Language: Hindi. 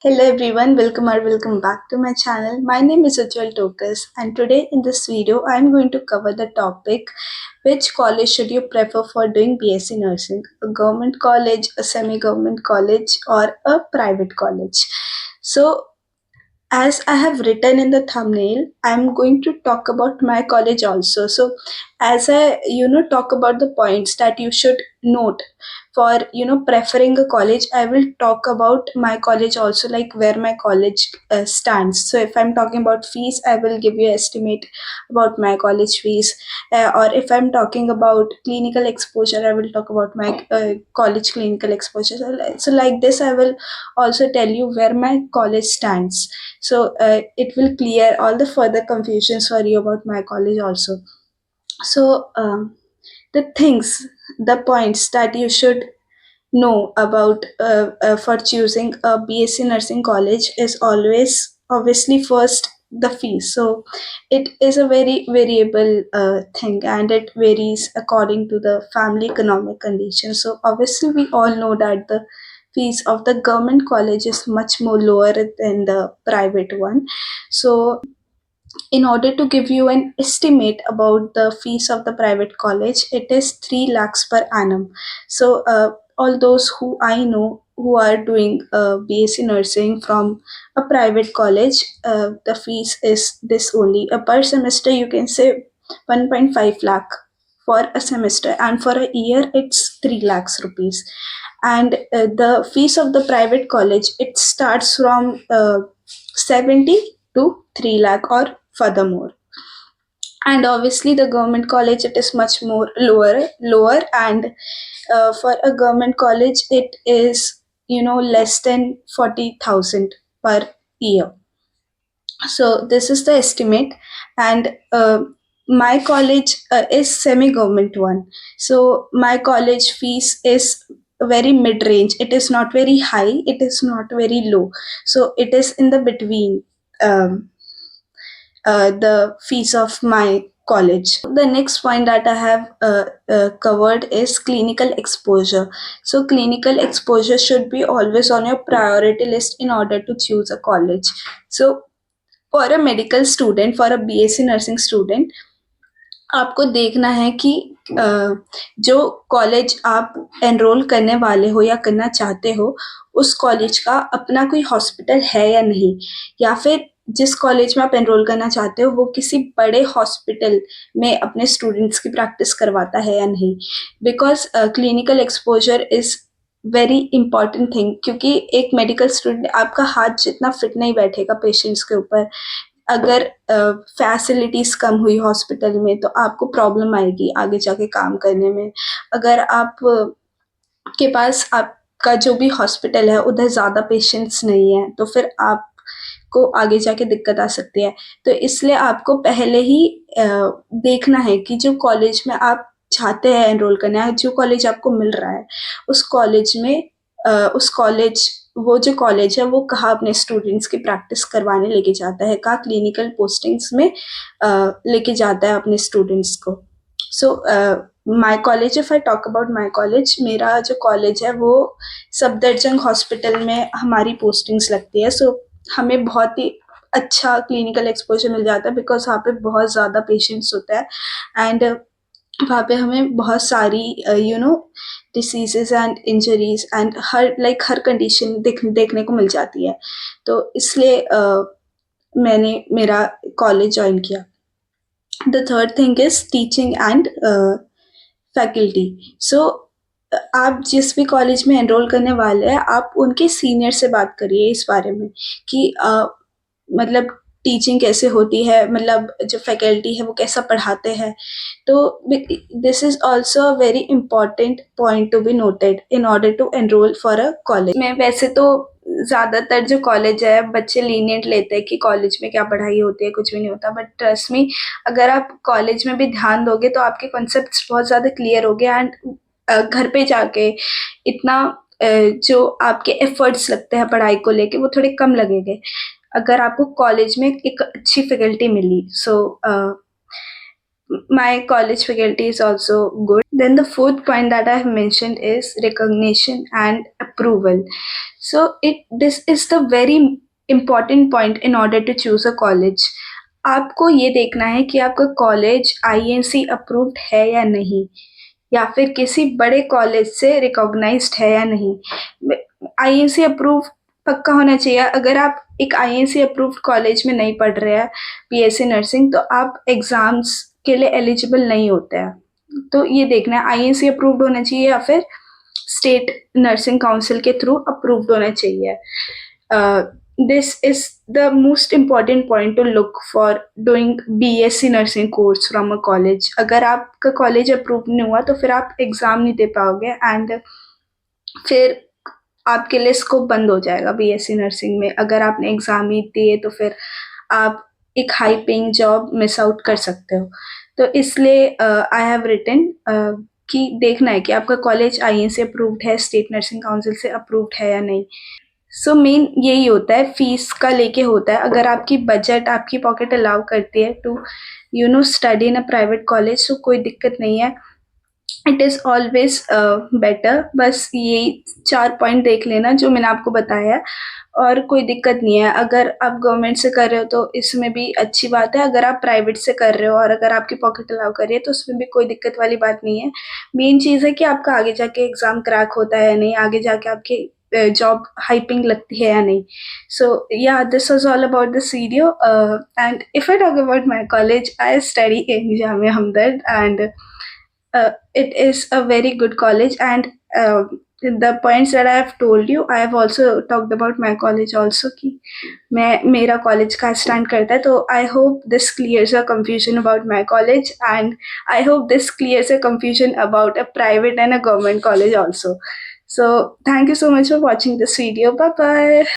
Hello everyone, welcome back to my channel. My name is Ujjwal Tokas and today in this video I am going to cover the topic which college should you prefer for doing BSc nursing, a government college, a semi-government college or a private college. So as I have written in the thumbnail, I'm going to talk about my college also. So as I talk about the points that you should note for preferring a college, I will talk about my college also, like where my college stands. So if I'm talking about fees, I will give you estimate about my college fees, or if I'm talking about clinical exposure, I will talk about my college clinical exposure. So like this, I will also tell you where my college stands, so it will clear all the further confusions for you about my college also. So the things, the points that you should know about for choosing a BSc nursing college is always obviously first the fees. So it is a very variable thing and it varies according to the family economic conditions. So obviously we all know that the fees of the government college is much more lower than the private one. So in order to give you an estimate about the fees of the private college, it is 3 lakhs per annum. So all those who I know who are doing BSc nursing from a private college, the fees is this only. Per semester, you can say 1.5 lakh for a semester, and for a year, it's 3 lakhs rupees. And the fees of the private college, it starts from 70 to 3 lakh or furthermore. And obviously the government college, it is much more lower, and for a government college it is less than 40,000 per year. So this is the estimate. And my college is semi government one, so my college fees is very mid range. It is not very high, it is not very low, so it is in the between. The fees of my college. The next point that I have covered is clinical exposure. So, clinical exposure should be always on your priority list in order to choose a college. So, for a medical student, for a BSc nursing student, आपको देखना है कि जो कॉलेज आप एनरोल करने वाले हो या करना चाहते हो, उस कॉलेज का अपना कोई हॉस्पिटल है या नहीं, या फिर जिस कॉलेज में आप एनरोल करना चाहते हो वो किसी बड़े हॉस्पिटल में अपने स्टूडेंट्स की प्रैक्टिस करवाता है या नहीं. Because clinical exposure is very important thing, क्योंकि एक मेडिकल स्टूडेंट, आपका हाथ जितना फिट नहीं बैठेगा पेशेंट्स के ऊपर, अगर फैसिलिटीज कम हुई हॉस्पिटल में तो आपको प्रॉब्लम आएगी आगे जाके काम करने में. अगर आप के पास आपका जो भी हॉस्पिटल है उधर ज़्यादा पेशेंट्स नहीं है तो फिर आपको आगे जाके दिक्कत आ सकती है. तो इसलिए आपको पहले ही देखना है कि जो कॉलेज में आप चाहते हैं एनरोल करना है, जो कॉलेज आपको मिल रहा है, उस कॉलेज में वो जो कॉलेज है वो कहाँ अपने स्टूडेंट्स की प्रैक्टिस करवाने लेके जाता है, कहाँ क्लिनिकल पोस्टिंग्स में लेके जाता है अपने स्टूडेंट्स को. सो my college, if I talk about my college, मेरा जो कॉलेज है वो सफदरजंग हॉस्पिटल में हमारी पोस्टिंग्स लगती है. सो हमें बहुत ही अच्छा क्लिनिकल एक्सपोजर मिल जाता है बिकॉज वहाँ पे बहुत ज़्यादा पेशेंट्स होता है एंड वहाँ पे हमें बहुत सारी डिसीजेज एंड इंजरीज एंड हर कंडीशन देखने को मिल जाती है. तो इसलिए मैंने मेरा कॉलेज ज्वाइन किया. The third thing is teaching and faculty. So आप जिस भी कॉलेज में एनरोल करने वाले हैं, आप उनके सीनियर से बात करिए इस बारे में कि मतलब टीचिंग कैसे होती है, मतलब जो फैकल्टी है वो कैसा पढ़ाते हैं. तो this is also a very important point to be noted in order to enrol for a college. मैं वैसे तो ज़्यादातर जो कॉलेज है बच्चे लीनियंट लेते हैं कि कॉलेज में क्या पढ़ाई होती है, कुछ भी नहीं होता. बट ट्रस्ट मी, अगर आप कॉलेज में भी ध्यान दोगे तो आपके कॉन्सेप्ट्स बहुत ज़्यादा क्लियर हो गए एंड घर पे जाके इतना जो आपके एफर्ट्स लगते हैं पढ़ाई को लेके वो थोड़े कम लगेंगे अगर आपको कॉलेज में एक अच्छी फैकल्टी मिली. So my college faculty is also good. Then the fourth point that I have mentioned is recognition and approval. So this is the very important point in order to choose a college. आपको ये देखना है कि आपका कॉलेज आईएनसी अप्रूव्ड है या नहीं, या फिर किसी बड़े कॉलेज से रिकॉग्नाइज्ड है या नहीं। आईएनसी अप्रूव पक्का होना चाहिए। अगर आप एक आईएनसी अप्रूव्ड कॉलेज में नहीं पढ़ रहे हैं बीएससी नर्सिंग, तो आप एग्जाम्स के लिए एलिजिबल नहीं होते हैं। तो ये देखना है आईएनसी अप्रूव्ड होना चाहिए या फिर स्टेट नर्सिंग काउंसिल के थ्रू अप्रूव्ड होना चाहिए। This is the most important point two look for doing BSc nursing course from a college. अगर आपका कॉलेज अप्रूव नहीं हुआ तो फिर आप एग्जाम नहीं दे पाओगे एंड फिर आपके लिए स्कोप बंद हो जाएगा बीएससी नर्सिंग में। अगर आपने एग्जाम ही दिए तो फिर आप एक high paying job miss out कर सकते हो। तो इसलिए आई हैव रिटन कि देखना है कि आपका कॉलेज आईएनसी अप्रूव्ड है, स्टेट नर्सिंग काउंसिल से अप्रूव्ड है या नहीं। सो मेन यही होता है, फीस का लेके होता है। अगर आपकी बजट, आपकी पॉकेट अलाउ करती है to study in a private college, तो कोई दिक्कत नहीं है। It is always better. बस ये 4 पॉइंट देख लेना जो मैंने आपको बताया है, और कोई दिक्कत नहीं है। अगर आप गवर्नमेंट से कर रहे हो तो इसमें भी अच्छी बात है, अगर आप प्राइवेट से कर रहे हो और अगर आपकी पॉकेट अलाउ कर रही है तो उसमें भी कोई दिक्कत वाली बात नहीं है। मेन चीज़ है कि आपका आगे जाके एग्ज़ाम क्रैक होता है या नहीं, आगे जाके आपकी जॉब हाइपिंग लगती है या नहीं। सो या this was all about this video, and if I talk about my college, I study in Jamia Hamdard and it is a very good college, and the points that I have told you, I have also talked about my college also कि मेरा college का stand करता है। तो I hope this clears a confusion about my college, and I hope this clears a confusion about a private and a government college also. So thank you so much for watching this video. Bye bye.